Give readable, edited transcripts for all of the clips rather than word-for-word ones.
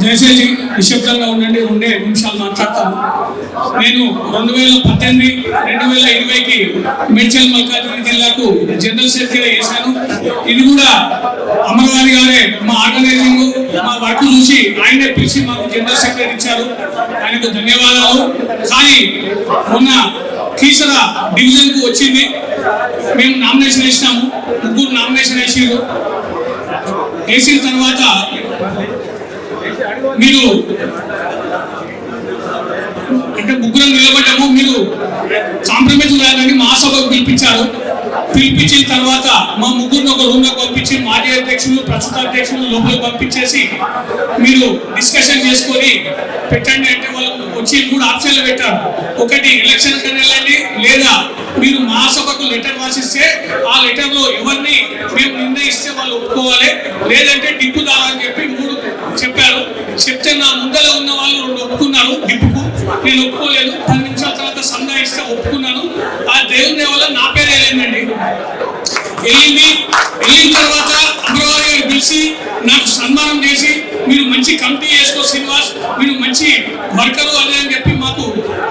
దయచేసి నిశ్శబ్దంగా ఉండండి, 2 నిమిషాలు మాట్లాడతాను. నేను 2018, 2020కి మేడ్చల్ మల్కాజ్గిరి జిల్లాకు జనరల్ సెక్రటరీ చేశాను. ఇది కూడా అమరవాణి గారే మా ఆర్గనైజింగ్, మా వర్క్ చూసి ఆయనే పిలిచి మాకు జనరల్ సెక్రటరీ ఇచ్చారు. ఆయనకు ధన్యవాదాలు. కానీ మొన్న కీసర డివిజన్కు వచ్చింది, మేము నామినేషన్ వేసినాము, 3 నామినేషన్ వేసారు. వేసిన తర్వాత మీరు అంటే 3 నిలబడ్డాము, మీరు కాంప్రమైజ్ చేయాలని మహాసభకు పిలిపించారు. పిలిపించిన తర్వాత మా 3 ఒక రూమ్ లో పంపించి మాజీ అధ్యక్షులు, ప్రస్తుత అధ్యక్షులు లోపలికి పంపించేసి మీరు డిస్కషన్ చేసుకొని పెట్టండి అంటే వాళ్ళు వచ్చి 3 ఆప్షన్లు పెట్టారు. ఒకటి ఎలక్షన్ కన్నా వెళ్ళండి, లేదా మీరు మహాసభకు లెటర్ రాసిస్తే ఆ లెటర్ లో ఎవరిని మేము నిర్ణయిస్తే వాళ్ళు ఒప్పుకోవాలి, లేదంటే డిప్పు దాలని చెప్పి 3 చెప్పారు. చెప్తే నా ముందర ఉన్న వాళ్ళు 2 ఒప్పుకున్నారు డిప్పుకు, నేను ఒప్పుకోలేదు. 10 నిమిషాల తర్వాత సందా ఇస్తే ఒప్పుకున్నాను. ఆ దేవుని వల్ల నా పేరు వెళ్ళిందండి. వెళ్ళిన తర్వాత అమరవాణి గారు పిలిచి నాకు సన్మానం చేసి మీరు మంచి కమిటీ చేసుకో శ్రీనివాస్, మీరు మంచి వర్కరు అదే అని చెప్పి మాకు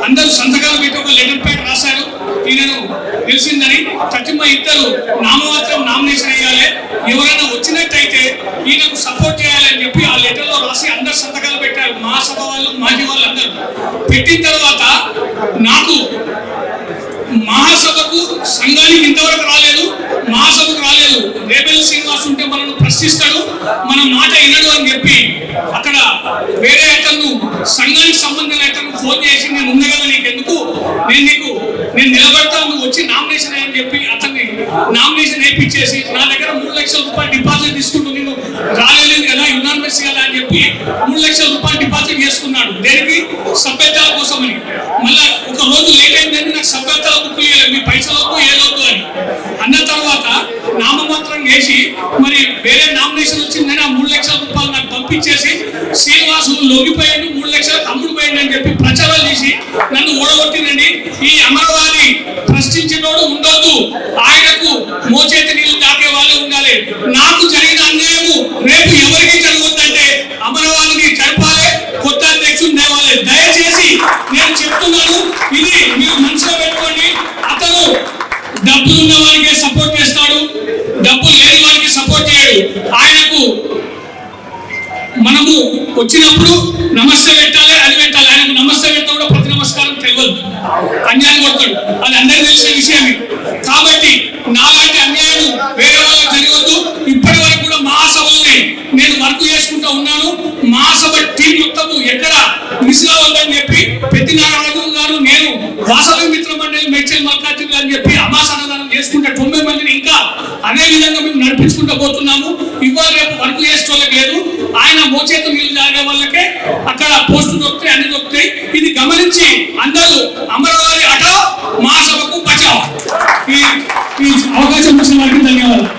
అందరూ సంతకాలు పెట్టి ఒక లెటర్ ప్యాడ్ రాశారు. ఈయనను తెలిసిందని ప్రతిమ 2 నామమాత్రం నామినేషన్ వేయాలి, ఎవరైనా వచ్చినట్టయితే ఈయనకు సపోర్ట్ చేయాలని చెప్పి ఆ లెటర్ లో రాసి అందరు సంతకాలు పెట్టారు. మహాసభ వాళ్ళు, మాజీ వాళ్ళు అందరూ పెట్టిన తర్వాత నాకు మహాసభకు సంఘానికి ఇంతవరకు రాలేదు, మహాసభకు రాలేదు. రేబెల్ శ్రీనివాస్ ఉంటే మనల్ని ప్రశ్నిస్తాడు, మన మాట వినడు అని చెప్పి అక్కడ వేరే అతను సంఘానికి సంబంధించిన అతను ఫోన్ చేసి నేను ఉన్నా కదా నీకు ఎందుకు, నేను నిలబడతాను, నువ్వు వచ్చి నామినేషన్ అని చెప్పి అతన్ని నామినేషన్ వేయించేసి నా దగ్గర 3 లక్షల రూపాయలు డిపాజిట్ తీసుకుంటూ నేను రాలేదు కదా యునానిమస్ కదా అని చెప్పి 3 లక్షల రూపాయలు డిపాజిట్ చేసుకున్నాడు. దేనికి? సభ్యతల కోసమని. మళ్ళా ఒక రోజు లేట్ అయిందని నాకు సభ్యతల బుక్ మీ పైసలకు ఏదొద్దు అని అన్న తర్వాత నామమాత్రం చేసి మరి వేరే నామినేషన్ వచ్చిందని ఆ 3 లక్షల రూపాయలు నాకు పంపించేసి శ్రీనివాసు లొంగిపోయాడు, 3 లక్షల తమ్ముడు పోయింది అని చెప్పి ప్రచారాలు చేసి నన్ను ఓడగొట్టినండి. ఈ అమరవాణి ప్రశ్నించేటోడు ఉండొద్దు, ఆయనకు మోచేతి నీళ్లు తాకే వాళ్ళు ఉండాలి. నాకు జరిగిన అన్యాయము రేపు ఎవరికి జరుగుతుందంటే అమరవాణిని జరపాలి, కొత్త అధ్యక్షుడు తేవాలి. దయచేసి నేను చెప్తున్నాను, ఇది మీరు మనసులో పెట్టుకోండి. అతను డబ్బులు ఉన్న వారికి సపోర్ట్ చేస్తాడు, డబ్బు లేని వారికి సపోర్ట్ చేయడు. ఆయనకు మనము వచ్చినప్పుడు నమస్తే పెట్టాలి, అది పెట్టాలి. ఆయనకు నమస్తే పెట్టిన కూడా ప్రతి నమస్కారం తెలియదు, అన్యాయం కొడతాడు, అది అందరికీ తెలిసిన విషయమే. కాబట్టి నాలాంటి అన్యాయం వేరే వాళ్ళకి జరగవద్దు. ఇప్పటి వరకు కూడా మహాసభల్ని నేను వర్క్ చేసుకుంటూ ఉన్నాను. మహాసభ టీం మొత్తము ఎక్కడ మిస్ కావద్దని చెప్పి ప్రతి నారాయణ గారు, నేను వాసవి మిత్ర మండలి మేడ్చల్ మల్కాజ్గిరి అని చెప్పి అమాసనదానం చేసుకుంటే 90 మందిని ఇంకా అదే విధంగా మేము నడిపించుకుంటూ పోతున్నాము. ఇవాళ రేపు వర్క్ చేసుకోలేక లేదు, ఆయన మోచేతు నీళ్లు తాగే వాళ్ళకే అక్కడ పోస్టు దొరుకుతాయి, అన్ని దొరుకుతాయి. ఇది గమనించి అందరూ అమరవాణి అటో మహాసభకు బచావ్. ఈ అవకాశం ఇచ్చిన వారికి ధన్యవాదాలు.